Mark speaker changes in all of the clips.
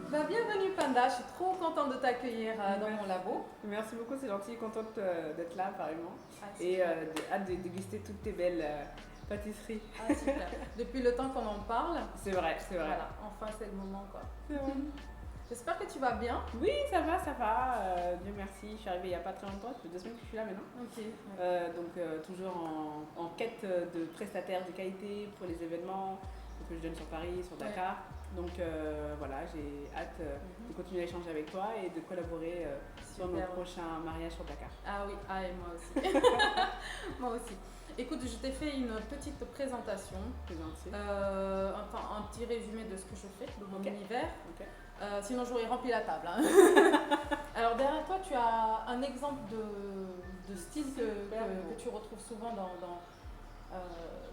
Speaker 1: Bah, bienvenue Panda, je suis trop contente de t'accueillir dans mon labo.
Speaker 2: Merci beaucoup, c'est gentil, contente d'être là apparemment.
Speaker 1: Ah
Speaker 2: Et
Speaker 1: super,
Speaker 2: hâte de déguster toutes tes belles pâtisseries.
Speaker 1: ah super. Depuis le temps qu'on en parle,
Speaker 2: C'est vrai, c'est vrai.
Speaker 1: voilà, enfin c'est le moment quoi.
Speaker 2: C'est vrai.
Speaker 1: J'espère que tu vas bien.
Speaker 2: Oui, ça va, ça va. Dieu merci, je suis arrivée il n'y a pas très longtemps, ça fait 2 semaines que je suis là maintenant.
Speaker 1: Ok.
Speaker 2: Toujours en quête de prestataires de qualité pour les événements que je donne sur Paris, sur Dakar. Donc voilà, j'ai hâte de continuer à échanger avec toi et de collaborer sur nos
Speaker 1: Super.
Speaker 2: prochains mariages sur Dakar.
Speaker 1: Ah oui, ah et moi aussi. Moi aussi. Écoute, je t'ai fait une petite présentation,
Speaker 2: C'est gentil.
Speaker 1: enfin un petit résumé de ce que je fais, de mon
Speaker 2: Ok.
Speaker 1: univers.
Speaker 2: Ok.
Speaker 1: Sinon j'aurais rempli la table, hein. Alors derrière toi, tu as un exemple de style que tu retrouves souvent dans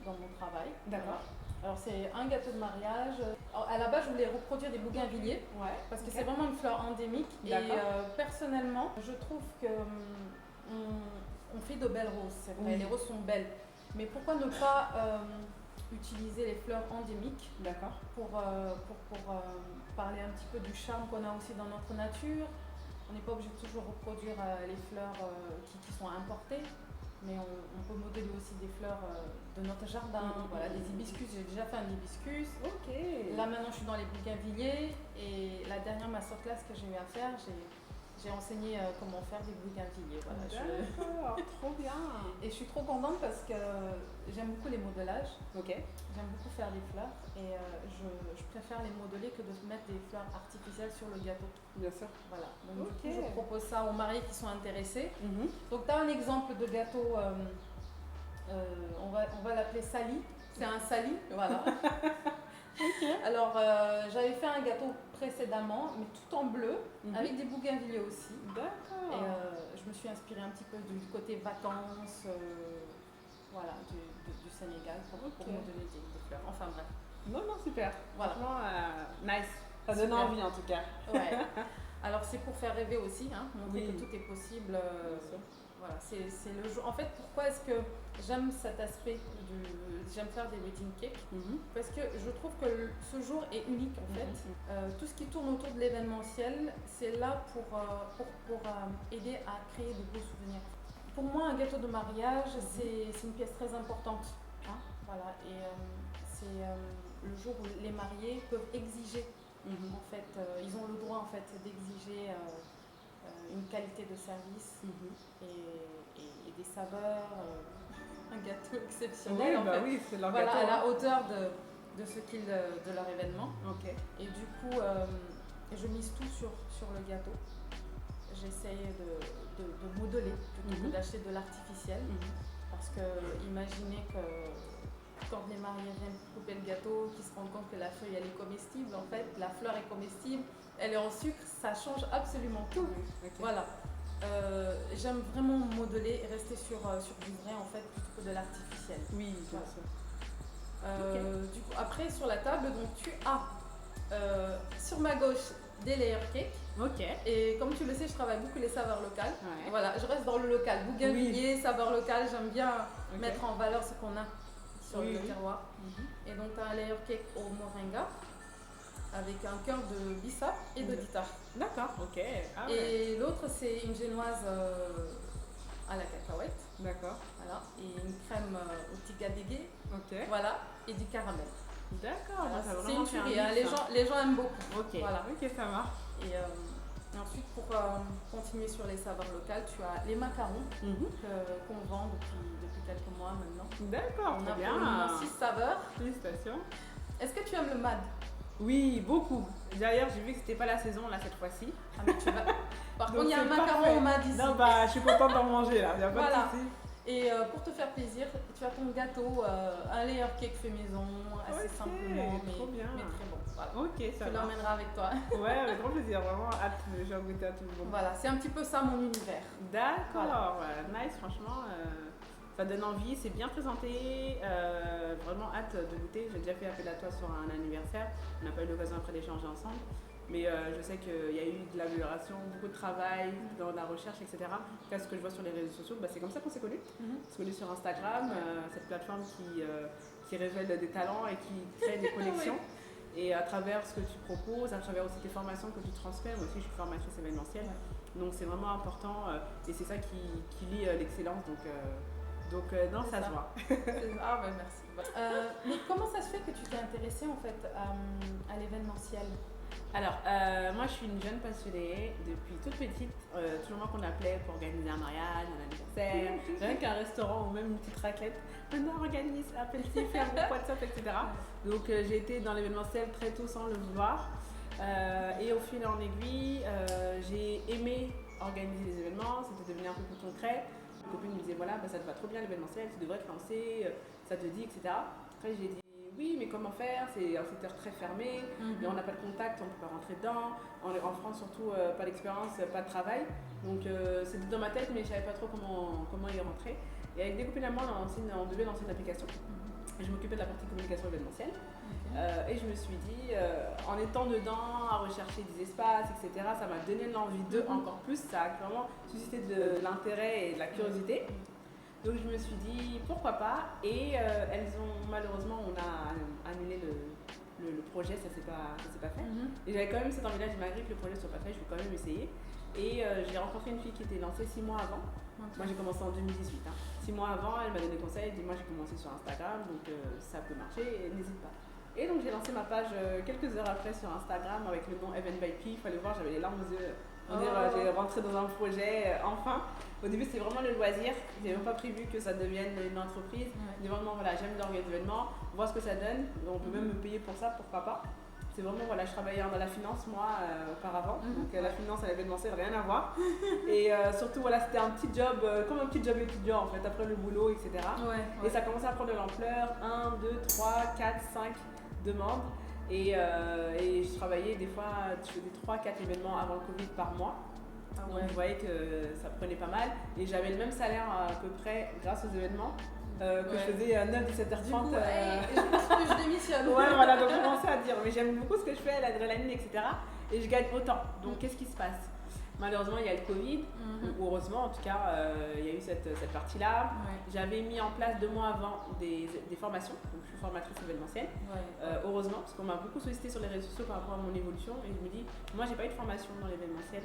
Speaker 1: mon travail.
Speaker 2: D'accord.
Speaker 1: Alors c'est un gâteau de mariage. Alors, à la base, je voulais reproduire des bougainvilliers
Speaker 2: Ouais.
Speaker 1: parce que
Speaker 2: Ok.
Speaker 1: c'est vraiment une fleur endémique. Et
Speaker 2: D'accord.
Speaker 1: personnellement, je trouve que on fait de belles roses. C'est vrai,
Speaker 2: Oui.
Speaker 1: les roses sont belles. Mais pourquoi ne pas utiliser les fleurs endémiques
Speaker 2: D'accord.
Speaker 1: pour parler un petit peu du charme qu'on a aussi dans notre nature. On n'est pas obligé de toujours reproduire les fleurs qui sont importées, mais on peut modeler aussi des fleurs de notre jardin. Voilà, des hibiscus, j'ai déjà fait un hibiscus.
Speaker 2: Ok.
Speaker 1: Là maintenant je suis dans les bougainvilliers et la dernière masterclass que j'ai eu à faire, j'ai enseigné comment faire des bougainvilliers. Voilà,
Speaker 2: D'accord, trop bien.
Speaker 1: et je suis trop contente parce que j'aime beaucoup les modelages.
Speaker 2: Ok.
Speaker 1: J'aime beaucoup faire des fleurs et je préfère les modeler que de mettre des fleurs artificielles sur le gâteau.
Speaker 2: Bien sûr.
Speaker 1: Voilà, donc
Speaker 2: Ok.
Speaker 1: du coup je propose ça aux mariés qui sont intéressés.
Speaker 2: Mhm.
Speaker 1: Donc tu as un exemple de gâteau, on va l'appeler Sali. C'est un Sali, voilà. Alors j'avais fait un gâteau précédemment, mais tout en bleu, avec des bougainvilliers aussi. Et
Speaker 2: D'accord.
Speaker 1: je me suis inspirée un petit peu du côté vacances, voilà, du Sénégal pour modeler des fleurs. Enfin bref.
Speaker 2: Non, non, super.
Speaker 1: Voilà.
Speaker 2: Franchement, nice. Ça donne
Speaker 1: Super.
Speaker 2: envie en tout cas.
Speaker 1: Ouais. Alors c'est pour faire rêver aussi, hein, montrer
Speaker 2: Oui.
Speaker 1: que tout est possible.
Speaker 2: Bien sûr.
Speaker 1: Voilà, c'est le jour. En fait, pourquoi est-ce que j'aime cet aspect j'aime faire des wedding cakes?
Speaker 2: Mhm.
Speaker 1: Parce que je trouve que ce jour est unique en fait. Tout ce qui tourne autour de l'événementiel, c'est là pour aider à créer de beaux souvenirs. Pour moi, un gâteau de mariage, c'est une pièce très importante, hein. Voilà, et c'est le jour où les mariés peuvent exiger. En fait, ils ont le droit en fait d'exiger une qualité de service et des saveurs, un gâteau exceptionnel
Speaker 2: Oui,
Speaker 1: en
Speaker 2: bah
Speaker 1: fait.
Speaker 2: oui, c'est leur
Speaker 1: Voilà,
Speaker 2: gâteau.
Speaker 1: à la
Speaker 2: Hein.
Speaker 1: hauteur de leur événement.
Speaker 2: Ok.
Speaker 1: Et du coup, je mise tout sur le gâteau. J'essaye de modeler plutôt que d'acheter de l'artificiel. Parce que imaginez que quand les mariés viennent couper le gâteau, qu'ils se rendent compte que la feuille elle est comestible, en fait, la fleur est comestible, elle est en sucre, ça change absolument tout.
Speaker 2: Ok.
Speaker 1: Voilà. J'aime vraiment modeler et rester sur du vrai en fait plutôt que de l'artificiel.
Speaker 2: Oui, bien
Speaker 1: Voilà.
Speaker 2: sûr.
Speaker 1: Du coup, après sur la table, donc tu as sur ma gauche des layer cakes.
Speaker 2: Ok.
Speaker 1: Et comme tu le sais, je travaille beaucoup les saveurs locales.
Speaker 2: Ouais.
Speaker 1: Voilà, je reste dans le local. Bougainvillier, saveurs locales, j'aime bien mettre en valeur ce qu'on a sur le terroir. Et donc, tu as un layer cake au moringa avec un cœur de bissap et de dita.
Speaker 2: D'accord, ok. Ah, ouais.
Speaker 1: Et l'autre, c'est une génoise à la cacahuète.
Speaker 2: D'accord.
Speaker 1: Voilà. Et une crème au tigadégué.
Speaker 2: Ok.
Speaker 1: Voilà. Et du caramel.
Speaker 2: D'accord,
Speaker 1: Voilà,
Speaker 2: ça va
Speaker 1: c'est
Speaker 2: vraiment
Speaker 1: une
Speaker 2: faire un
Speaker 1: tuerie, hein.
Speaker 2: mix, hein.
Speaker 1: Les gens aiment beaucoup.
Speaker 2: Ok,
Speaker 1: Voilà.
Speaker 2: ok, ça marche.
Speaker 1: Et ensuite, pour continuer sur les saveurs locales, tu as les macarons qu'on vend depuis quelques mois maintenant.
Speaker 2: D'accord,
Speaker 1: On
Speaker 2: très
Speaker 1: a
Speaker 2: bien.
Speaker 1: pour le moment 6 saveurs.
Speaker 2: Félicitations.
Speaker 1: Est-ce que tu aimes le MAD?
Speaker 2: Oui, beaucoup. D'ailleurs, j'ai vu que c'était pas la saison là cette fois-ci.
Speaker 1: Ah, mais tu vas... Par
Speaker 2: Donc,
Speaker 1: contre, il y a un
Speaker 2: c'est
Speaker 1: macaron
Speaker 2: parfait.
Speaker 1: au MAD ici.
Speaker 2: Non, bah, je suis contente d'en manger là, y a pas
Speaker 1: Voilà.
Speaker 2: de souci.
Speaker 1: Et pour te faire plaisir, tu as ton gâteau, un layer cake fait maison, assez
Speaker 2: Ok,
Speaker 1: simplement,
Speaker 2: trop bien.
Speaker 1: mais très bon. Voilà.
Speaker 2: Ok, ça
Speaker 1: Tu
Speaker 2: va.
Speaker 1: l'emmèneras avec toi.
Speaker 2: Ouais, avec grand plaisir, vraiment hâte, je vais goûter à tout le monde.
Speaker 1: Voilà, c'est un petit peu ça mon univers.
Speaker 2: D'accord, nice, franchement, ça donne envie, c'est bien présenté, vraiment hâte de goûter. J'ai déjà fait appel à toi sur un anniversaire, on n'a pas eu l'occasion après d'échanger ensemble, mais je sais qu'il y a eu de l'amélioration, beaucoup de travail dans la recherche, etc. En tout cas, ce que je vois sur les réseaux sociaux, c'est comme ça qu'on s'est connus. On s'est connus sur Instagram, cette plateforme qui révèle des talents et qui crée des connexions. Et à travers ce que tu proposes, à travers aussi tes formations que tu transmets, moi aussi je suis formatrice événementielle, donc c'est vraiment important et c'est ça qui lie l'excellence. Non, ça se voit.
Speaker 1: Ah ben merci. Mais comment ça se fait que tu t'es intéressée en fait à l'événementiel?
Speaker 2: Alors, moi je suis une jeune passionnée depuis toute petite, toujours moi qu'on appelait pour organiser un mariage, un anniversaire, rien qu'un restaurant ou même une petite raclette. Maintenant organise, appelle-t-il, fais un groupe WhatsApp, etc. Donc j'ai été dans l'événementiel très tôt sans le vouloir. Et au fil en aiguille, j'ai aimé organiser les événements, c'était devenu un peu plus concret. Mes copines me disaient voilà, bah, ça te va trop bien l'événementiel, tu devrais te lancer, ça te dit, etc. Après j'ai dit oui, mais comment faire? C'est un secteur très fermé, mais on n'a pas de contact, on ne peut pas rentrer dedans. En France, surtout, pas d'expérience, pas de travail. Donc, c'était dans ma tête, mais je ne savais pas trop comment y rentrer. Et avec des copines à moi, on devait lancer une application. Et je m'occupais de la partie communication événementielle. Et je me suis dit, en étant dedans, à rechercher des espaces, etc., ça m'a donné l'envie d'eux encore plus. Ça a vraiment suscité de l'intérêt et de la curiosité. Donc je me suis dit pourquoi pas, et malheureusement on a annulé le projet, ça s'est pas fait. Et j'avais quand même cette envie-là, j'ai malgré que le projet soit pas fait, je vais quand même essayer. Et j'ai rencontré une fille qui était lancée 6 mois avant. Moi j'ai commencé en 2018. 6 mois avant, elle m'a donné des conseils, elle dit moi j'ai commencé sur Instagram, donc ça peut marcher, n'hésite pas. Et donc j'ai lancé ma page quelques heures après sur Instagram avec le nom Event by P. Il fallait voir, j'avais les larmes aux yeux. J'ai rentré dans un projet, enfin. Au début, c'était vraiment le loisir. Je n'avais même pas prévu que ça devienne une entreprise. Mais vraiment, voilà, j'aime organiser des événements, voir ce que ça donne. On peut même me payer pour ça, pourquoi pas. C'est vraiment, voilà, je travaillais dans la finance, moi, auparavant. Donc, la finance et l'événementiel, rien à voir. Et surtout, voilà, c'était un petit job, comme un petit job étudiant, en fait, après le boulot, etc. Et ça commençait à prendre de l'ampleur. 1, 2, 3, 4, 5 demandes. Et je travaillais des fois, je faisais 3-4 événements avant le Covid par mois. Donc je voyais que ça prenait pas mal. Et j'avais le même salaire à peu près grâce aux événements que je faisais à 9, 17h30.
Speaker 1: Du coup, je démissionne.
Speaker 2: Voilà, donc je commençais à dire, mais j'aime beaucoup ce que je fais, l'adrénaline, etc. Et je gagne autant. Donc qu'est-ce qui se passe? Malheureusement, il y a le Covid, ou heureusement en tout cas, il y a eu cette partie-là. J'avais mis en place 2 mois avant des formations, donc je suis formatrice événementielle. Heureusement, parce qu'on m'a beaucoup sollicité sur les réseaux sociaux par rapport à mon évolution, et je me dis, moi j'ai pas eu de formation dans l'événementiel,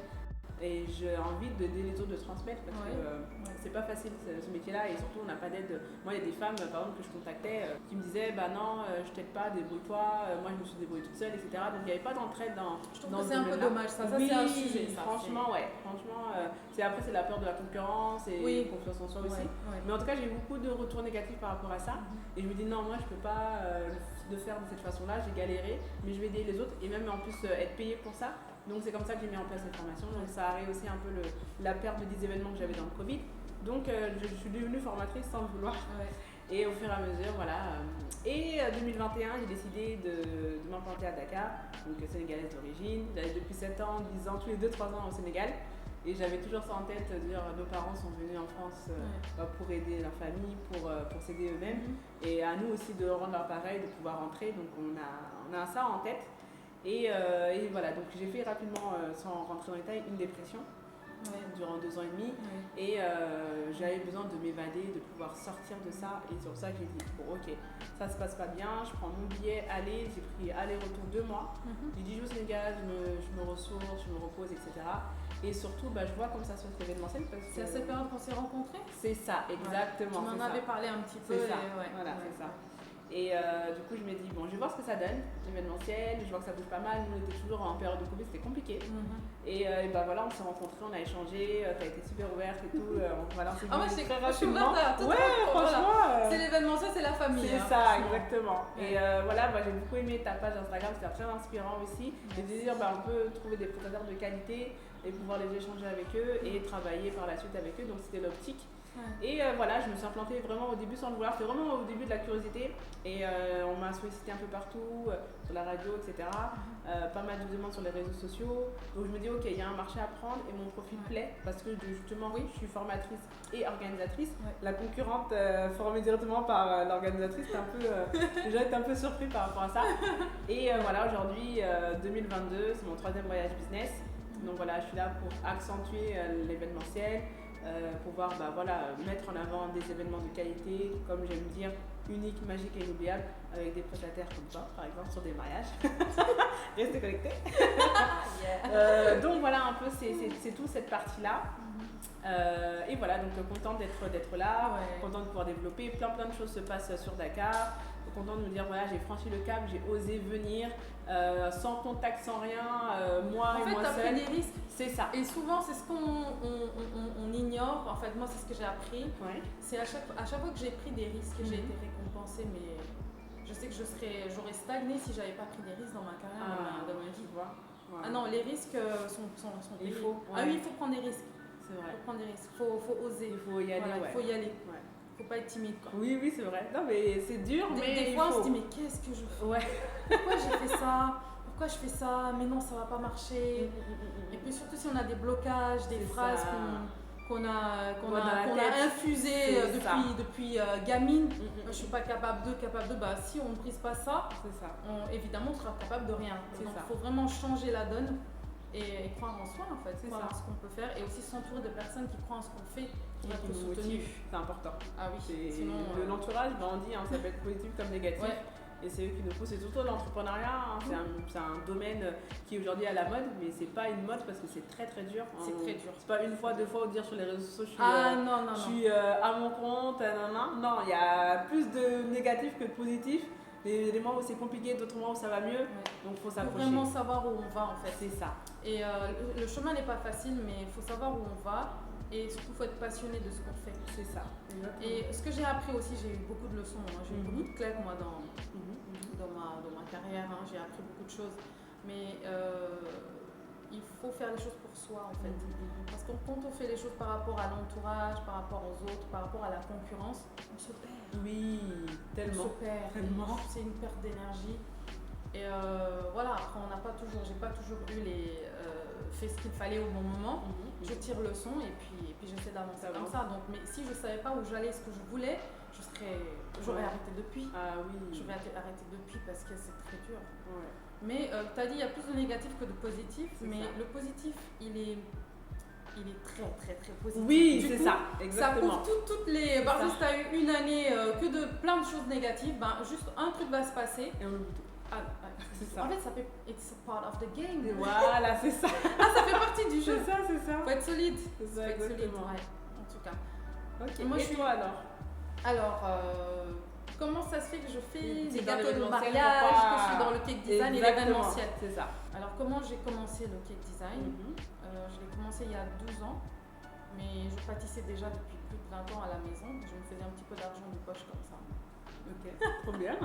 Speaker 2: et j'ai envie d'aider les autres, de transmettre, parce que c'est pas facile ce métier-là, et surtout on n'a pas d'aide. Moi il y a des femmes par exemple que je contactais qui me disaient bah non, je t'aide pas, débrouille-toi, moi je me suis débrouillée toute seule, etc. Donc il n'y avait pas d'entraide dans
Speaker 1: Je trouve que c'est un peu dommage, ça c'est un sujet.
Speaker 2: Franchement, après c'est la peur de la concurrence et confiance en soi aussi. Mais en tout cas j'ai eu beaucoup de retours négatifs par rapport à ça, et je me dis non, moi je peux pas le faire de cette façon-là, j'ai galéré, mais je vais aider les autres, et même en plus être payée pour ça. Donc c'est comme ça que j'ai mis en place cette formation. Donc ça a rehaussé un peu la perte de 10 événements que j'avais dans le Covid. Donc je suis devenue formatrice sans le vouloir. Et au fur et à mesure, voilà. Et 2021, j'ai décidé de m'implanter à Dakar, donc sénégalaise d'origine. J'avais depuis 7 ans, 10 ans, tous les 2-3 ans au Sénégal. Et j'avais toujours ça en tête, de dire nos parents sont venus en France pour aider leur famille, pour s'aider eux-mêmes. Et à nous aussi de rendre leur pareil, de pouvoir rentrer. Donc on a ça en tête. Et voilà, donc j'ai fait rapidement, sans rentrer dans les détails, une dépression durant 2 ans et demi. Et j'avais besoin de m'évader, de pouvoir sortir de ça. Et c'est pour ça que j'ai dit, bon ok, ça se passe pas bien, je prends mon billet, j'ai pris aller-retour 2 mois. J'ai dit je vais au Sénégal, je me ressource, je me repose, etc. Et surtout, je vois comme ça se fait l'événementiel.
Speaker 1: C'est à cette période qu'on s'est rencontrés?
Speaker 2: C'est ça, exactement.
Speaker 1: Tu m'en avais parlé un petit peu.
Speaker 2: C'est ça, c'est ça. Et du coup, je me dis, bon, je vais voir ce que ça donne, l'événementiel, je vois que ça bouge pas mal. Nous, on était toujours en période de Covid, c'était compliqué. Et voilà, on s'est rencontrés, on a échangé, t'as été super ouverte et tout. Voilà, on s'est
Speaker 1: c'est très rapidement.
Speaker 2: Franchement.
Speaker 1: C'est l'événementiel, c'est la famille.
Speaker 2: C'est ça, exactement. Et voilà, j'ai beaucoup aimé ta page Instagram, c'était très inspirant aussi. Et de dire, on peut trouver des prestataires de qualité et pouvoir les échanger avec eux et travailler par la suite avec eux. Donc, c'était l'optique. Et voilà, je me suis implantée vraiment au début sans le vouloir, c'était vraiment au début de la curiosité et on m'a sollicité un peu partout, sur la radio, etc. Pas mal de demandes sur les réseaux sociaux. Donc je me dis ok, il y a un marché à prendre et mon profil plaît parce que justement je suis formatrice et organisatrice. La concurrente formée directement par l'organisatrice, les gens étaient un peu surpris par rapport à ça. Et voilà, aujourd'hui 2022, c'est mon 3e voyage business. Donc voilà, je suis là pour accentuer l'événementiel. Pouvoir mettre en avant des événements de qualité, comme j'aime dire, unique, magique et inoubliable avec des prestataires comme toi, par exemple, sur des mariages. Restez connectés. Donc voilà, un peu, c'est tout cette partie-là. Et voilà, donc contente d'être là, contente de pouvoir développer. Plein de choses se passent sur Dakar. Contente de me dire, voilà, j'ai franchi le cap, j'ai osé venir, sans contact, sans rien, moi et moi seule. En fait,
Speaker 1: t'as pris des risques.
Speaker 2: C'est ça.
Speaker 1: Et souvent, c'est ce qu'on ignore. En fait, moi, c'est ce que j'ai appris.
Speaker 2: Ouais.
Speaker 1: C'est à chaque fois que j'ai pris des risques, j'ai été récompensée, mais je sais que j'aurais stagné si j'avais pas pris des risques dans ma carrière, dans ma vie.
Speaker 2: Voilà.
Speaker 1: Ah non, les risques sont payés. Ah oui, il faut prendre des risques.
Speaker 2: C'est vrai.
Speaker 1: Il faut prendre des risques, faut oser.
Speaker 2: Il faut y aller.
Speaker 1: Voilà, il faut y aller. Faut pas être timide, quoi.
Speaker 2: Oui, c'est vrai. Non, mais c'est dur, mais
Speaker 1: des fois, on se dit, mais qu'est-ce que je fais? Pourquoi j'ai fait ça? Pourquoi je fais ça? Mais non, ça va pas marcher. Et puis surtout si on a des blocages, des phrases qu'on a infusées depuis gamine. Je suis pas capable de. Bah, si on ne brise pas ça, évidemment, on sera capable de rien. Donc, il faut vraiment changer la donne. Et croire en soi, en fait, croire en ce qu'on peut faire, et aussi s'entourer de personnes qui croient en ce qu'on fait, qui vont nous soutenir.
Speaker 2: C'est important.
Speaker 1: Ah oui,
Speaker 2: sinon l'entourage, on dit, ça peut être positif comme négatif. Et c'est eux qui nous poussent. Et surtout l'entrepreneuriat, c'est un domaine qui aujourd'hui est à la mode, mais c'est pas une mode parce que c'est très dur.
Speaker 1: C'est très dur.
Speaker 2: C'est pas une fois, deux fois, dire sur les réseaux sociaux, je suis à mon compte, non, il y a plus de négatif que de positif. Des mois où c'est compliqué, d'autres mois où ça va mieux, donc il faut s'approcher.
Speaker 1: Il faut vraiment savoir où on va, en fait.
Speaker 2: C'est ça.
Speaker 1: Et le chemin n'est pas facile, mais il faut savoir où on va, et surtout il faut être passionné de ce qu'on fait.
Speaker 2: C'est ça. Exactement.
Speaker 1: Et ce que j'ai appris aussi, j'ai eu beaucoup de leçons, j'ai eu beaucoup de claques moi dans ma carrière, j'ai appris beaucoup de choses, mais il faut faire les choses pour soi, en fait. Parce que quand on fait les choses par rapport à l'entourage, par rapport aux autres, par rapport à la concurrence, on se perd.
Speaker 2: Oui, tellement.
Speaker 1: On se perd.
Speaker 2: Tellement.
Speaker 1: C'est une perte d'énergie. Et voilà, après j'ai pas toujours fait ce qu'il fallait au bon moment. Je tire le son et puis j'essaie d'avancer comme ça. Donc, mais si je savais pas où j'allais, ce que je voulais, j'aurais arrêté depuis.
Speaker 2: Ah oui.
Speaker 1: J'aurais arrêté depuis parce que c'est très dur.
Speaker 2: Ouais.
Speaker 1: Mais tu as dit il y a plus de négatif que de positif, mais
Speaker 2: ça.
Speaker 1: le positif il est très positif.
Speaker 2: Oui,
Speaker 1: du
Speaker 2: c'est
Speaker 1: coup,
Speaker 2: ça, exactement.
Speaker 1: Ça couvre toutes les. Par exemple, si tu as eu une année que de plein de choses négatives, juste un truc va se passer.
Speaker 2: Et on oublie tout.
Speaker 1: C'est ça. En fait, ça fait. It's a part of the game.
Speaker 2: Voilà, c'est ça.
Speaker 1: Ça fait partie du jeu.
Speaker 2: C'est ça.
Speaker 1: Faut être solide.
Speaker 2: C'est ça, exactement.
Speaker 1: En tout cas.
Speaker 2: Ok.
Speaker 1: Moi,
Speaker 2: toi alors
Speaker 1: comment ça se fait que je fais des
Speaker 2: dans
Speaker 1: gâteaux de mariage, que je suis dans le cake design et l'événementiel?
Speaker 2: C'est ça.
Speaker 1: Alors, comment j'ai commencé le cake design? Je l'ai commencé il y a 12 ans, mais je pâtissais déjà depuis plus de 20 ans à la maison. Je me faisais un petit peu d'argent de poche comme ça.
Speaker 2: Ok, trop bien.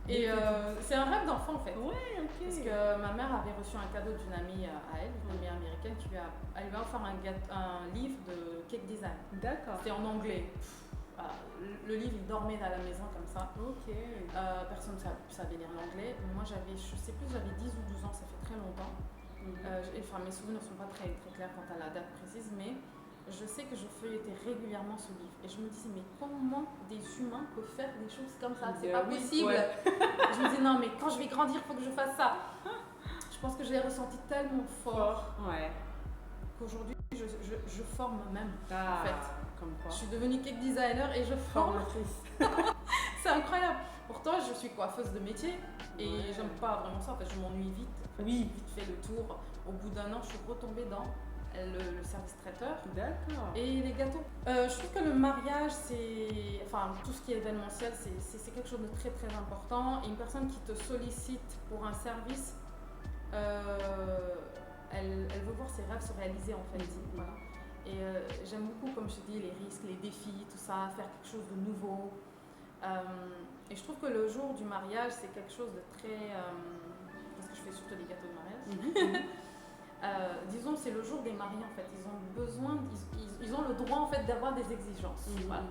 Speaker 1: Et c'est un rêve d'enfant en fait.
Speaker 2: Ouais, ok.
Speaker 1: Parce que ma mère avait reçu un cadeau d'une amie à elle, une amie américaine, elle lui a offert un livre de cake design.
Speaker 2: D'accord.
Speaker 1: C'était en anglais. Le livre il dormait à la maison comme ça.
Speaker 2: Ok.
Speaker 1: Personne ne savait lire l'anglais. Moi j'avais 10 ou 12 ans, ça fait très longtemps. Mes souvenirs ne sont pas très clairs quant à la date précise, mais je sais que je feuilletais régulièrement ce livre et je me disais mais comment des humains peuvent faire des choses comme ça? C'est pas possible. Je me disais non mais quand je vais grandir il faut que je fasse ça. Je pense que je l'ai ressenti tellement fort qu'aujourd'hui je forme même en fait.
Speaker 2: Comme quoi.
Speaker 1: Je suis devenue cake designer et je forme. C'est incroyable. Pourtant je suis coiffeuse de métier et j'aime pas vraiment ça. En fait je m'ennuie vite. Vite fait le tour. Au bout d'un an je suis retombée dans le service traiteur.
Speaker 2: D'accord.
Speaker 1: Et les gâteaux. Je trouve que le mariage, tout ce qui est événementiel, c'est quelque chose de très très important. Et une personne qui te sollicite pour un service, elle veut voir ses rêves se réaliser en fait. Voilà. Et j'aime beaucoup, comme je te dis, les risques, les défis, tout ça, faire quelque chose de nouveau. Et je trouve que le jour du mariage, c'est quelque chose de très... parce que je fais surtout des gâteaux de mariage. Disons, c'est le jour des mariés en fait. Ils ont besoin, ils ont le droit en fait d'avoir des exigences. Voilà.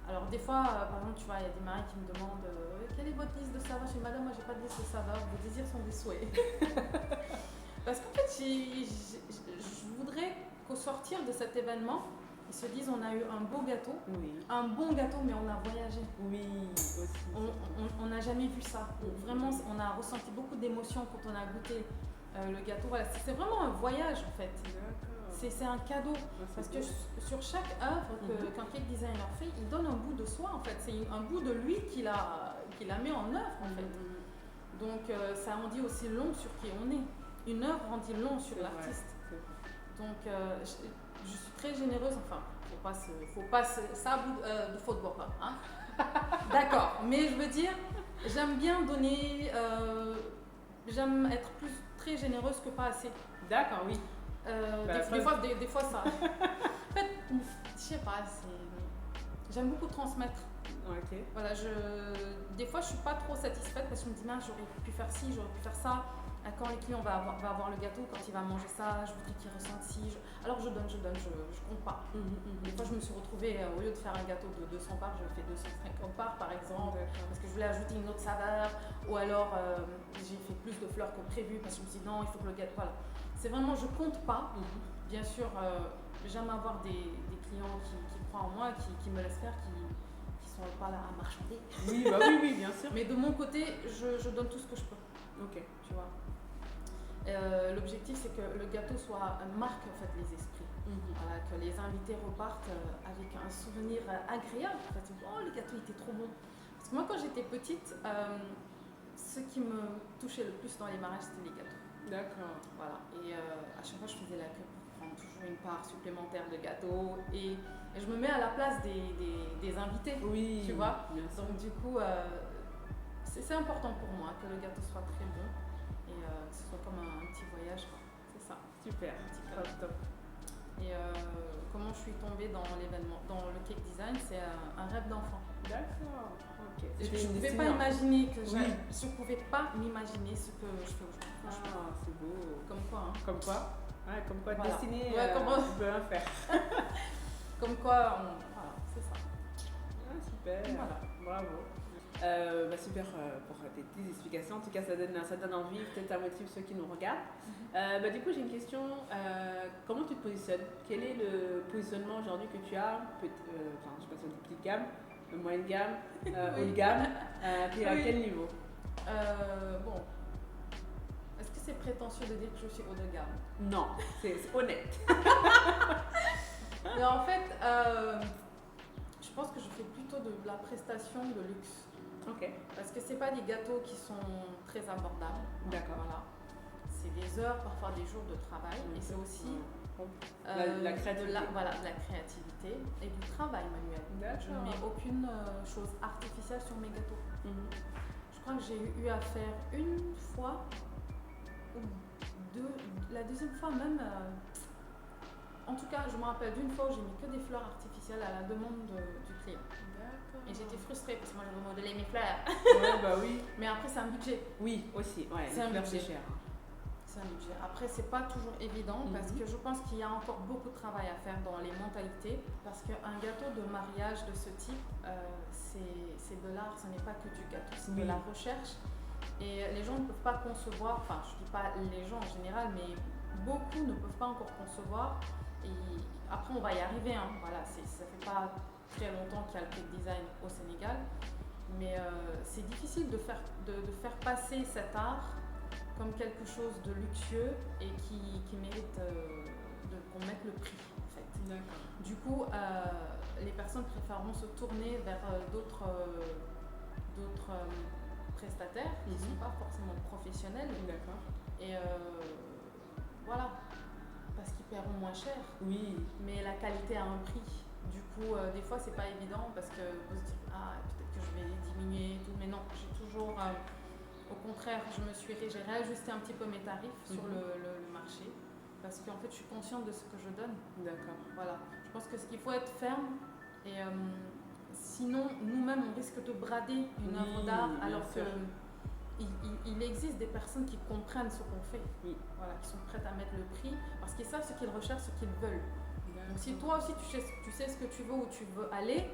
Speaker 1: Alors des fois, par exemple, tu vois, il y a des mariés qui me demandent quelle est votre liste de saveurs? Je dis madame, moi j'ai pas de liste de saveurs. Vos désirs sont des souhaits. Parce qu'en fait, je voudrais qu'au sortir de cet événement, ils se disent on a eu un beau gâteau, un bon gâteau, mais on a voyagé.
Speaker 2: Oui, aussi.
Speaker 1: On n'a jamais vu ça. Vraiment, on a ressenti beaucoup d'émotions quand on a goûté le gâteau. Voilà, c'est vraiment un voyage en fait. c'est un cadeau. Parce que sur chaque œuvre qu'un cake designer fait, il donne un bout de soi en fait. C'est un bout de lui qu'il a mis en œuvre en fait. Donc ça en dit aussi long sur qui on est. Une œuvre en dit long sur l'artiste. Donc je suis très généreuse. Enfin, faut pas ça de faute bois pas. Hein. D'accord. Mais je veux dire, j'aime bien donner. J'aime être très généreuse que pas assez.
Speaker 2: D'accord, oui.
Speaker 1: Des fois ça. En fait, je sais pas, j'aime beaucoup transmettre.
Speaker 2: Ok.
Speaker 1: Voilà, des fois je suis pas trop satisfaite parce que je me dis mince, j'aurais pu faire ci, j'aurais pu faire ça. Quand les clients va avoir le gâteau, quand il va manger ça, je voudrais qu'il ressente ci. Alors je donne, je compte pas. Des fois je me suis retrouvée, au lieu de faire un gâteau de 200 parts, je fais 250 parts par exemple, parce que je voulais ajouter une autre saveur. Ou alors j'ai fait plus de fleurs que prévu parce que je me suis dit non, il faut que le gâteau. Voilà. C'est vraiment, je compte pas. Bien sûr, j'aime avoir des clients qui croient en moi, qui me laissent faire, qui sont pas là à marchander.
Speaker 2: Oui, bien sûr.
Speaker 1: Mais de mon côté, je donne tout ce que je peux.
Speaker 2: Ok.
Speaker 1: Tu vois. L'objectif, c'est que le gâteau marque en fait les esprits. Voilà, que les invités repartent avec un souvenir agréable. En fait, oh, le gâteau était trop bon. Parce que moi, quand j'étais petite, ce qui me touchait le plus dans les mariages, c'était les gâteaux.
Speaker 2: D'accord.
Speaker 1: Voilà. Et à chaque fois, je faisais la queue pour prendre toujours une part supplémentaire de gâteau. Et je me mets à la place des invités.
Speaker 2: Oui.
Speaker 1: Tu vois.
Speaker 2: Bien sûr.
Speaker 1: Donc du coup, c'est important pour moi que le gâteau soit très bon. Et que ce soit comme un petit voyage, quoi. C'est ça.
Speaker 2: Super, top.
Speaker 1: Et comment je suis tombée dans l'événement, dans le cake design, c'est un rêve d'enfant.
Speaker 2: D'accord, ok.
Speaker 1: Je ne pouvais pas imaginer je pouvais pas m'imaginer ce que je fais aujourd'hui.
Speaker 2: Ah, c'est beau.
Speaker 1: Comme quoi, hein.
Speaker 2: Comme quoi voilà. Dessiner,
Speaker 1: on
Speaker 2: peut rien faire.
Speaker 1: Comme quoi, voilà, c'est ça.
Speaker 2: Ah, super,
Speaker 1: voilà.
Speaker 2: Bravo. Super pour tes petites explications. En tout cas, ça donne envie, peut-être ça motive ceux qui nous regardent. Du coup, j'ai une question. Comment tu te positionnes? Quel est le positionnement aujourd'hui que tu as? Je sais pas si on dit petite gamme, moyenne gamme, haut de gamme. Tu es à quel niveau?
Speaker 1: Bon. Est-ce que c'est prétentieux de dire que je suis haut de gamme?
Speaker 2: Non, c'est honnête.
Speaker 1: Mais en fait, je pense que je fais plutôt de la prestation de luxe.
Speaker 2: Ok.
Speaker 1: Parce que c'est pas des gâteaux qui sont très abordables.
Speaker 2: D'accord.
Speaker 1: Voilà. C'est des heures, parfois des jours de travail. Et c'est aussi
Speaker 2: la créativité.
Speaker 1: de la créativité et du travail manuel.
Speaker 2: D'accord.
Speaker 1: Je ne mets aucune chose artificielle sur mes gâteaux. Je crois que j'ai eu à faire une fois ou deux. La deuxième fois même. En tout cas, je me rappelle d'une fois où j'ai mis que des fleurs artificielles à la demande du client.
Speaker 2: D'accord.
Speaker 1: Et j'étais frustrée parce que moi je remodelais mes fleurs.
Speaker 2: Oui.
Speaker 1: Mais après, c'est un budget.
Speaker 2: Oui, aussi. Ouais,
Speaker 1: c'est un budget.
Speaker 2: C'est cher.
Speaker 1: C'est un budget. Après, c'est pas toujours évident parce que je pense qu'il y a encore beaucoup de travail à faire dans les mentalités. Parce qu'un gâteau de mariage de ce type, c'est de l'art, ce n'est pas que du gâteau, c'est de la recherche. Et les gens ne peuvent pas concevoir, enfin, je dis pas les gens en général, mais beaucoup ne peuvent pas encore concevoir. Et après, on va y arriver. Hein. Voilà, ça fait pas très longtemps qu'il y a le cake design au Sénégal, mais c'est difficile de faire passer cet art comme quelque chose de luxueux et qui mérite qu'on mette le prix en fait.
Speaker 2: D'accord.
Speaker 1: Du coup, les personnes préféreront se tourner vers d'autres prestataires qui ne sont pas forcément professionnels.
Speaker 2: D'accord.
Speaker 1: Et voilà. Parce qu'ils paieront moins cher.
Speaker 2: Oui. Mais
Speaker 1: la qualité a un prix. Du coup, des fois, c'est pas évident parce que vous se dites, peut-être que je vais diminuer et tout. Mais non, j'ai toujours, au contraire, j'ai réajusté un petit peu mes tarifs sur le marché. Parce qu'en fait, je suis consciente de ce que je donne.
Speaker 2: D'accord.
Speaker 1: Voilà. Je pense qu'il faut être ferme. Et sinon, nous-mêmes, on risque de brader une œuvre d'art alors que... Il existe des personnes qui comprennent ce qu'on fait, voilà, qui sont prêtes à mettre le prix parce qu'ils savent ce qu'ils recherchent, ce qu'ils veulent. Donc si toi aussi tu sais ce que tu veux, où tu veux aller,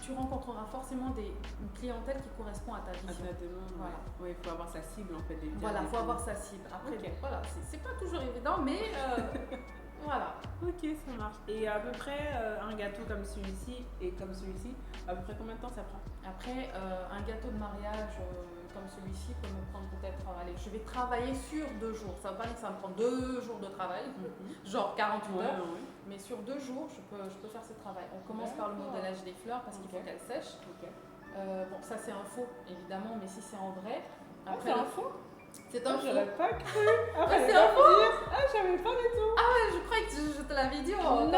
Speaker 1: tu rencontreras forcément une clientèle qui correspond à ta vision.
Speaker 2: À ta demande. Voilà. Oui, il faut avoir sa cible en fait.
Speaker 1: Voilà, il faut avoir sa cible. Après, voilà, c'est pas toujours évident, mais voilà.
Speaker 2: Ok, ça marche. Et à peu près un gâteau comme celui-ci et comme celui-ci, à peu près combien de temps ça prend?
Speaker 1: Après, un gâteau de mariage comme celui-ci peut me prendre peut-être, allez, je vais travailler sur 2 jours. Ça va pas dire que ça va me prendre 2 jours de travail, genre 48 heures, mais sur 2 jours, je peux faire ce travail. On commence par le modélage des fleurs parce qu'il faut qu'elles sèchent. Bon, ça c'est un faux, évidemment, mais si c'est en vrai. Après,
Speaker 2: c'est un faux?
Speaker 1: C'est un faux.
Speaker 2: Je l'avais pas cru.
Speaker 1: C'est un faux.
Speaker 2: J'avais pas du tout.
Speaker 1: Ah ouais, je croyais que je te l'avais dit.
Speaker 2: Non,